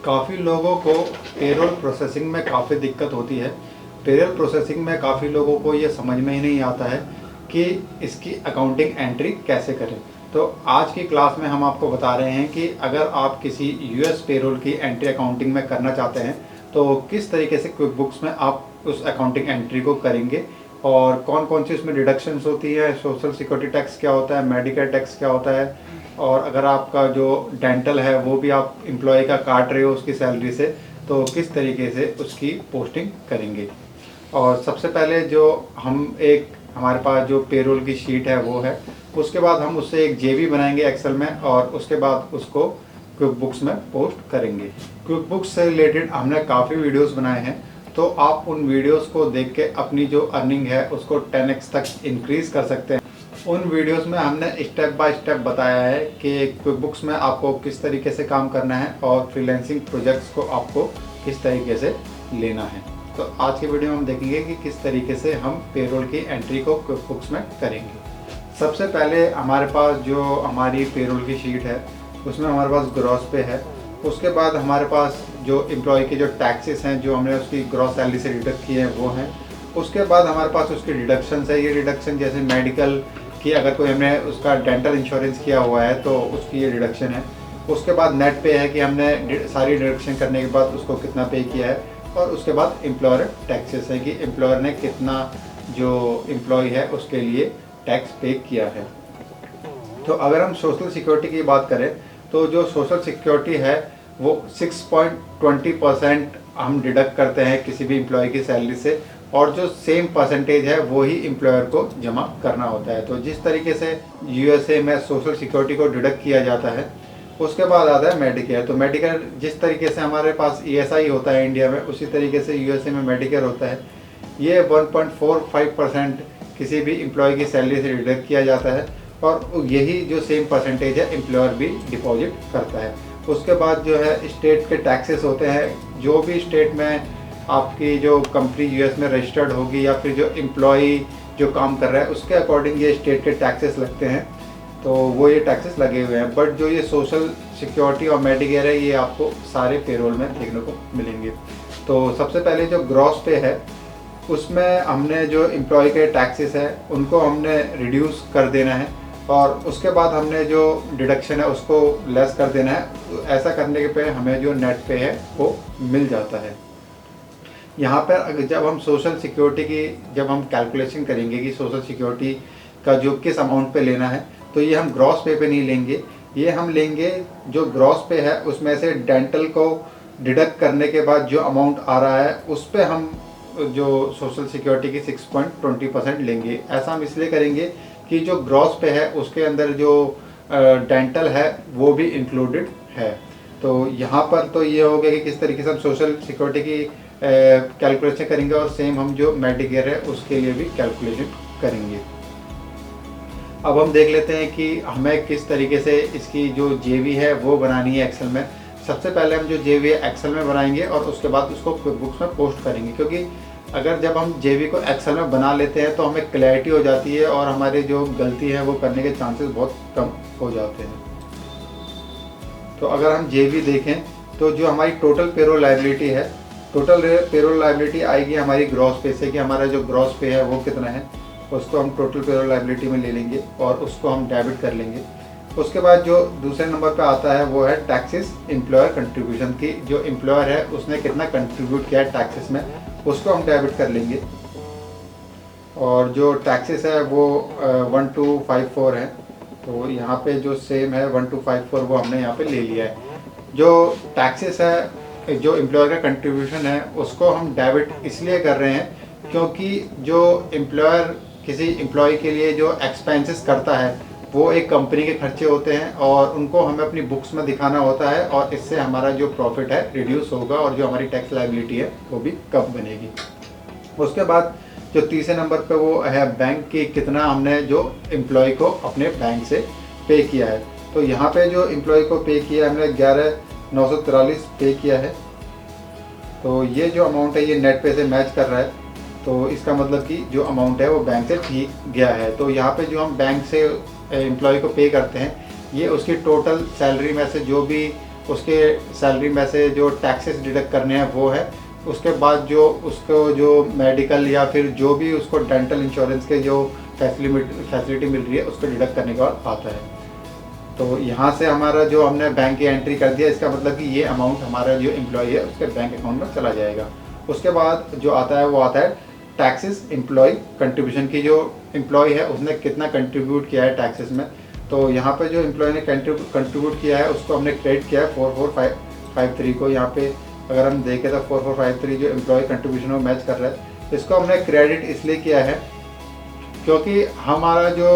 काफ़ी लोगों को पेरोल प्रोसेसिंग में काफ़ी दिक्कत होती है। पेरोल प्रोसेसिंग में काफ़ी लोगों को ये समझ में ही नहीं आता है कि इसकी अकाउंटिंग एंट्री कैसे करें। तो आज की क्लास में हम आपको बता रहे हैं कि अगर आप किसी यूएस पेरोल की एंट्री अकाउंटिंग में करना चाहते हैं तो किस तरीके से क्विक बुक्स में आप उस अकाउंटिंग एंट्री को करेंगे और कौन कौन सी उसमें डिडक्शंस होती है, सोशल सिक्योरिटी टैक्स क्या होता है, मेडिकेयर टैक्स क्या होता है, और अगर आपका जो डेंटल है वो भी आप एम्प्लॉय का काट रहे हो उसकी सैलरी से, तो किस तरीके से उसकी पोस्टिंग करेंगे। और सबसे पहले जो हमारे पास जो पेरोल की शीट है वो है, उसके बाद हम उससे एक जेबी बनाएंगे एक्सेल में और उसके बाद उसको क्विक बुक्स में पोस्ट करेंगे। क्विक बुक्स से रिलेटेड हमने काफ़ी वीडियोस बनाए हैं, तो आप उन वीडियोस को देख के अपनी जो अर्निंग है उसको 10x तक इंक्रीज़ कर सकते हैं। उन वीडियोस में हमने स्टेप बाय स्टेप बताया है कि क्विक बुक्स में आपको किस तरीके से काम करना है और फ्रीलांसिंग प्रोजेक्ट्स को आपको किस तरीके से लेना है। तो आज की वीडियो में हम देखेंगे कि किस तरीके से हम पेरोल की एंट्री को क्विक बुक्स में करेंगे। सबसे पहले हमारे पास जो हमारी पेरोल की शीट है उसमें हमारे पास ग्रॉस पे है। उसके बाद हमारे पास जो एम्प्लॉय के जो टैक्सेस हैं जो हमने उसकी ग्रॉस सैलरी से डिडक्ट किए हैं वो हैं। उसके बाद हमारे पास उसकी डिडक्शंस है। ये डिडक्शन जैसे मेडिकल कि अगर कोई हमने उसका डेंटल इंश्योरेंस किया हुआ है तो उसकी ये डिडक्शन है। उसके बाद नेट पे है कि हमने सारी डिडक्शन करने के बाद उसको कितना पे किया है। और उसके बाद एम्प्लॉयर टैक्सेस है कि एम्प्लॉयर ने कितना जो एम्प्लॉय है उसके लिए टैक्स पे किया है। तो अगर हम सोशल सिक्योरिटी की बात करें तो जो सोशल सिक्योरिटी है वो 6.20% हम डिडक्ट करते हैं किसी भी एम्प्लॉय की सैलरी से, और जो सेम परसेंटेज है वो ही एम्प्लॉयर को जमा करना होता है। तो जिस तरीके से यूएसए में सोशल सिक्योरिटी को डिडक्ट किया जाता है, उसके बाद आता है मेडिकेयर। तो मेडिकेयर जिस तरीके से हमारे पास ईएसआई होता है इंडिया में, उसी तरीके से यूएसए में मेडिकेयर होता है। ये 1.45% किसी भी एम्प्लॉय की सैलरी से डिडक्ट किया जाता है और यही जो सेम परसेंटेज है एम्प्लॉयर भी डिपॉजिट करता है। उसके बाद जो है स्टेट के टैक्सेस होते हैं। जो भी स्टेट में आपकी जो कंपनी यूएस में रजिस्टर्ड होगी या फिर जो एम्प्लॉई जो काम कर रहा है उसके अकॉर्डिंग ये स्टेट के टैक्सेस लगते हैं, तो वो ये टैक्सेस लगे हुए हैं। बट जो ये सोशल सिक्योरिटी और मेडिकेयर है ये आपको सारे पेरोल में देखने को मिलेंगे। तो सबसे पहले जो ग्रॉस पे है उसमें हमने जो एम्प्लॉय के टैक्सेस है उनको हमने रिड्यूस कर देना है और उसके बाद हमने जो डिडक्शन है उसको लेस कर देना है। तो ऐसा करने के पे हमें जो नेट पे है वो मिल जाता है। यहाँ पर जब हम सोशल सिक्योरिटी की जब हम कैलकुलेशन करेंगे कि सोशल सिक्योरिटी का जो किस अमाउंट पे लेना है, तो ये हम ग्रॉस पे नहीं लेंगे। ये हम लेंगे जो ग्रॉस पे है उसमें से डेंटल को डिडक्ट करने के बाद जो अमाउंट आ रहा है उस पर हम जो सोशल सिक्योरिटी की 6.20% लेंगे। ऐसा हम इसलिए करेंगे कि जो ग्रॉस पे है उसके अंदर जो डेंटल है वो भी इंक्लूडेड है। तो यहाँ पर तो ये हो गया कि किस तरीके से हम सोशल सिक्योरिटी की कैलकुलेशन करेंगे और सेम हम जो मेडिकेयर है उसके लिए भी कैलकुलेशन करेंगे। अब हम देख लेते हैं कि हमें किस तरीके से इसकी जो जेवी है वो बनानी है एक्सेल में। सबसे पहले हम जो जेवी है एक्सेल में बनाएंगे और उसके बाद उसको क्विक बुक्स में पोस्ट करेंगे, क्योंकि अगर जब हम जेवी को एक्सेल में बना लेते हैं तो हमें क्लैरिटी हो जाती है और हमारी जो गलती है वो करने के चांसेस बहुत कम हो जाते हैं। तो अगर हम जेवी देखें तो जो हमारी टोटल पेरोल लायबिलिटी है, टोटल पेरोल लायबिलिटी आएगी हमारी ग्रॉस पे से कि हमारा जो ग्रॉस पे है वो कितना है, उसको हम टोटल पेरोल लायबिलिटी में ले लेंगे और उसको हम डेबिट कर लेंगे। उसके बाद जो दूसरे नंबर पे आता है वो है टैक्सेस एम्प्लॉयर कंट्रीब्यूशन की, जो एम्प्लॉयर है उसने कितना कंट्रीब्यूट किया है टैक्सेस में, उसको हम डेबिट कर लेंगे। और जो टैक्सेस है वो 1254 है, तो यहाँ पे जो सेम है 1254 वो हमने यहाँ पे ले लिया है। जो टैक्सेस है जो एम्प्लॉयर का कंट्रीब्यूशन है उसको हम डेबिट इसलिए कर रहे हैं क्योंकि जो एम्प्लॉयर किसी एम्प्लॉय के लिए जो एक्सपेंसेस करता है वो एक कंपनी के खर्चे होते हैं और उनको हमें अपनी बुक्स में दिखाना होता है, और इससे हमारा जो प्रॉफिट है रिड्यूस होगा और जो हमारी टैक्स लायबिलिटी है वो भी कम बनेगी। उसके बाद जो तीसरे नंबर पे वो है बैंक की कितना हमने जो एम्प्लॉय को अपने बैंक से पे किया है। तो यहाँ पे जो एम्प्लॉय को पे किया हमने 11,943 पे किया है। तो ये जो अमाउंट है ये नेट पे से मैच कर रहा है, तो इसका मतलब कि जो अमाउंट है वो बैंक से ठीक गया है। तो यहाँ पे जो हम बैंक से एम्प्लॉय को पे करते हैं ये उसकी टोटल सैलरी में से जो भी उसके सैलरी में से जो टैक्सेस डिडक्ट करने हैं वो है। उसके बाद जो उसको जो मेडिकल या फिर जो भी उसको डेंटल इंश्योरेंस के जो फैसिलिटी मिल रही है उसको डिडक्ट करने के बाद आता है। तो यहाँ से हमारा जो हमने बैंक की एंट्री कर दिया, इसका मतलब कि ये अमाउंट हमारा जो एम्प्लॉय है उसके बैंक अकाउंट में चला जाएगा। उसके बाद जो आता है वो आता है टैक्सेस एम्प्लॉय कंट्रीब्यूशन की। जो एम्प्लॉय है उसने कितना कंट्रीब्यूट किया है टैक्सेस में, तो यहाँ पे जो एम्प्लॉय ने कंट्रीब्यूट किया है उसको हमने क्रेडिट किया है 4453 को। यहाँ पे अगर हम देखें तो 4453 जो एम्प्लॉय कंट्रीब्यूशन में मैच कर रहा है, इसको हमने क्रेडिट इसलिए किया है क्योंकि हमारा जो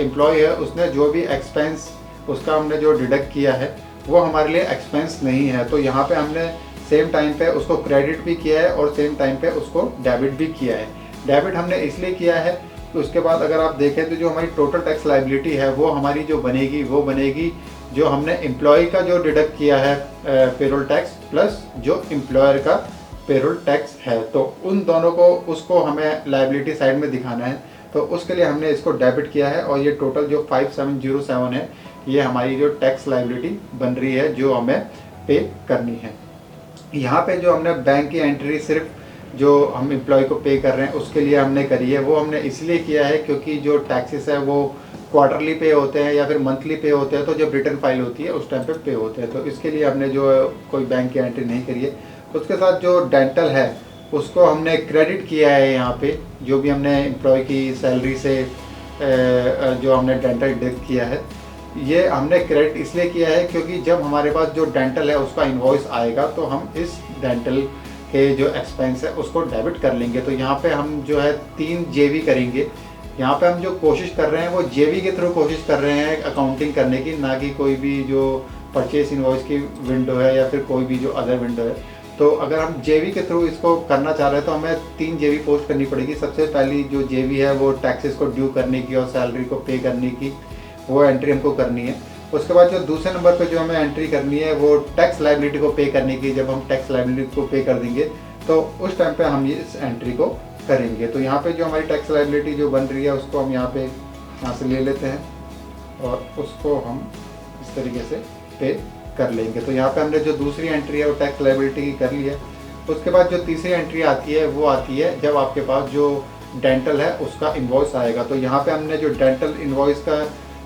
एम्प्लॉय है उसने जो भी एक्सपेंस उसका हमने जो डिडक्ट किया है वो हमारे लिए एक्सपेंस नहीं है। तो यहाँ पे हमने सेम टाइम पे उसको क्रेडिट भी किया है और सेम टाइम पे उसको डेबिट भी किया है। डेबिट हमने इसलिए किया है कि उसके बाद अगर आप देखें तो जो हमारी टोटल टैक्स लायबिलिटी है वो हमारी जो बनेगी वो बनेगी जो हमने एम्प्लॉय का जो डिडक्ट किया है पेरोल टैक्स प्लस जो एम्प्लॉयर का पेरोल टैक्स है। तो उन दोनों को उसको हमें लायबिलिटी साइड में दिखाना है, तो उसके लिए हमने इसको डेबिट किया है। और ये टोटल जो 5707 है ये हमारी जो टैक्स लायबिलिटी बन रही है जो हमें पे करनी है। यहाँ पे जो हमने बैंक की एंट्री सिर्फ जो हम एम्प्लॉय को पे कर रहे हैं उसके लिए हमने करी है, वो हमने इसलिए किया है क्योंकि जो टैक्सेस है वो क्वार्टरली पे होते हैं या फिर मंथली पे होते हैं, तो जब रिटर्न फाइल होती है उस टाइम पे होते हैं। तो इसके लिए हमने जो कोई बैंक की एंट्री नहीं करी है। उसके साथ जो डेंटल है उसको हमने क्रेडिट किया है। यहाँ पे जो भी हमने एम्प्लॉय की सैलरी से जो हमने डेंटल डिडक्ट किया है ये हमने क्रेडिट इसलिए किया है क्योंकि जब हमारे पास जो डेंटल है उसका इन्वॉइस आएगा तो हम इस डेंटल के जो एक्सपेंस है उसको डेबिट कर लेंगे। तो यहाँ पे हम जो है 3 जेवी करेंगे। यहाँ पे हम जो कोशिश कर रहे हैं वो जेवी के थ्रू कोशिश कर रहे हैं अकाउंटिंग करने की, ना कि कोई भी जो परचेस इन्वॉइस की विंडो है या फिर कोई भी जो अदर विंडो है। तो अगर हम जेवी के थ्रू इसको करना चाह रहे हैं तो हमें 3 जेवी पोस्ट करनी पड़ेगी। सबसे पहली जो जेवी है वो टैक्सेस को ड्यू करने की और सैलरी को पे करने की, वो एंट्री हमको करनी है। उसके बाद जो दूसरे नंबर पे जो हमें एंट्री करनी है वो टैक्स लायबिलिटी को पे करने की। जब हम टैक्स लायबिलिटी को पे कर देंगे तो उस टाइम पे हम ये इस एंट्री को करेंगे। तो यहाँ पे जो हमारी टैक्स लायबिलिटी जो बन रही है उसको हम यहाँ से ले लेते हैं और उसको हम इस तरीके से पे कर लेंगे। तो यहाँ पे हमने जो दूसरी एंट्री है वो टैक्स लायबिलिटी की कर ली है। उसके बाद जो तीसरी एंट्री आती है वो आती है जब आपके पास जो डेंटल है उसका इन्वॉइस आएगा। तो यहाँ पे हमने जो डेंटल इन्वॉइस का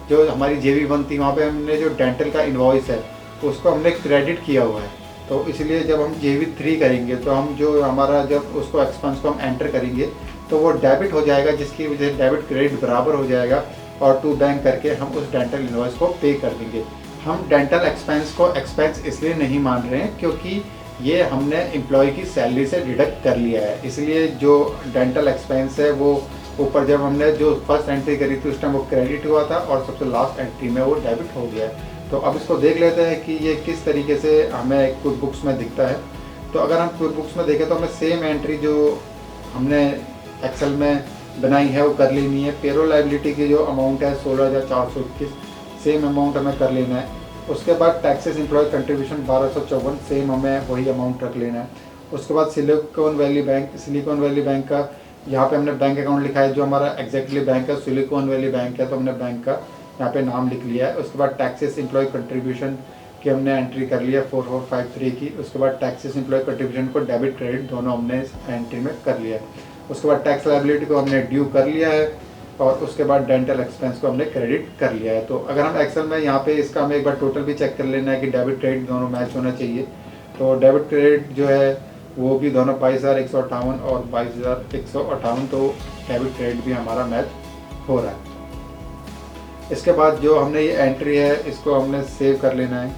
जो हमारी जेवी बनती है वहाँ पे हमने जो डेंटल का इन्वॉइस है उसको हमने क्रेडिट किया हुआ है। तो इसलिए जब हम जेवी 3 करेंगे तो हम जो हमारा जब उसको एक्सपेंस को हम एंटर करेंगे तो वो डेबिट हो जाएगा, जिसकी वजह से डेबिट क्रेडिट बराबर हो जाएगा और टू बैंक करके हम उस डेंटल इन्वॉइस को पे कर देंगे। हम डेंटल एक्सपेंस को एक्सपेंस इसलिए नहीं मान रहे हैं क्योंकि ये हमने एम्प्लॉय की सैलरी से डिडक्ट कर लिया है, इसलिए जो डेंटल एक्सपेंस है वो ऊपर जब हमने जो फर्स्ट एंट्री करी थी उस टाइम वो क्रेडिट हुआ था और सबसे लास्ट एंट्री में वो डेबिट हो गया है। तो अब इसको देख लेते हैं कि ये किस तरीके से हमें क्विक बुक्स में दिखता है। तो अगर हम क्विक बुक्स में देखें तो हमें सेम एंट्री जो हमने एक्सेल में बनाई है वो कर लेनी है। पेरोल लायबिलिटी की जो अमाउंट है 16,421 सेम अमाउंट हमें कर लेना है। उसके बाद टैक्सेस एम्प्लॉय कंट्रीब्यूशन 1254 सेम हमें वही अमाउंट रख लेना है। उसके बाद सिलिकॉन वैली बैंक का यहाँ पे हमने बैंक अकाउंट लिखा है जो हमारा एग्जैक्टली बैंक है सिलिकॉन वैली बैंक है, तो हमने बैंक का यहाँ पे नाम लिख लिया है। उसके बाद टैक्सेस एम्प्लॉय कंट्रीब्यूशन की हमने एंट्री कर लिया 4453 की। उसके बाद टैक्सेस एम्प्लॉय कंट्रीब्यूशन को डेबिट क्रेडिट दोनों हमने इस एंट्री में कर लिया है। उसके बाद टैक्स लायबिलिटी को हमने ड्यू कर लिया है और उसके बाद डेंटल एक्सपेंस को हमने क्रेडिट कर लिया है। तो अगर हम एक्सेल में यहाँ पे इसका हमें एक बार टोटल भी चेक कर लेना है कि डेबिट क्रेडिट दोनों मैच होना चाहिए। तो डेबिट क्रेडिट जो है वो भी दोनों 22,158 और 22,158, तो डेबिट क्रेडिट भी हमारा मैच हो रहा है। इसके बाद जो हमने ये एंट्री है इसको हमने सेव कर लेना है,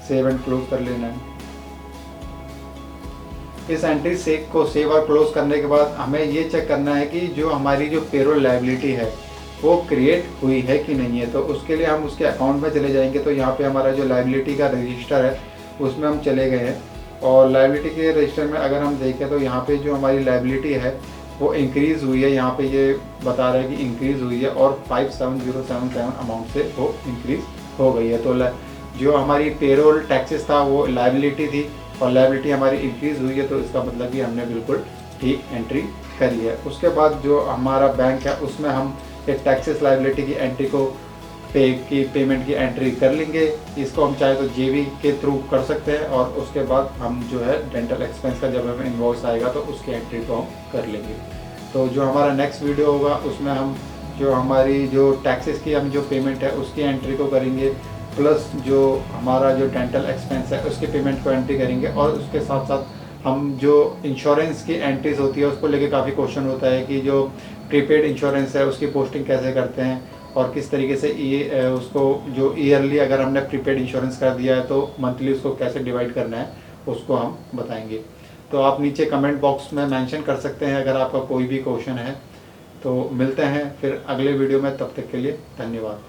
सेव एंड क्लोज कर लेना है। इस एंट्री को सेव और क्लोज करने के बाद हमें ये चेक करना है कि जो हमारी जो पेरोल लायबिलिटी है वो क्रिएट हुई है कि नहीं है। तो उसके लिए हम उसके अकाउंट में चले जाएंगे। तो यहाँ पे हमारा जो लायबिलिटी का रजिस्टर है उसमें हम चले गए हैं और लायबिलिटी के रजिस्टर में अगर हम देखें तो यहाँ पे जो हमारी लायबिलिटी है वो इंक्रीज़ हुई है। यहाँ पे ये बता रहा है कि इंक्रीज़ हुई है और 57077 अमाउंट से वो इंक्रीज़ हो गई है। तो जो हमारी पेरोल टैक्सेस था वो लायबिलिटी थी और लायबिलिटी हमारी इंक्रीज़ हुई है, तो इसका मतलब कि हमने बिल्कुल ठीक एंट्री करी है। उसके बाद जो हमारा बैंक है उसमें हम एक टैक्सेस लायबिलिटी की एंट्री को पेमेंट की एंट्री कर लेंगे। इसको हम चाहे तो जेबी के थ्रू कर सकते हैं और उसके बाद हम जो है डेंटल एक्सपेंस का जब हमें इन्वॉइस आएगा तो उसकी एंट्री को हम कर लेंगे। तो जो हमारा नेक्स्ट वीडियो होगा उसमें हम जो हमारी जो टैक्सेस की हम जो पेमेंट है उसकी एंट्री को करेंगे, प्लस जो हमारा जो डेंटल एक्सपेंस है उसकी पेमेंट को एंट्री करेंगे। और उसके साथ साथ हम जो इंश्योरेंस की एंट्रीज होती है उसको लेके काफ़ी क्वेश्चन होता है कि जो प्रीपेड इंश्योरेंस है उसकी पोस्टिंग कैसे करते हैं और किस तरीके से उसको जो ईयरली अगर हमने प्रीपेड इंश्योरेंस कर दिया है तो मंथली उसको कैसे डिवाइड करना है उसको हम बताएंगे। तो आप नीचे कमेंट बॉक्स में मेंशन कर सकते हैं अगर आपका कोई भी क्वेश्चन है। तो मिलते हैं फिर अगले वीडियो में, तब तक के लिए धन्यवाद।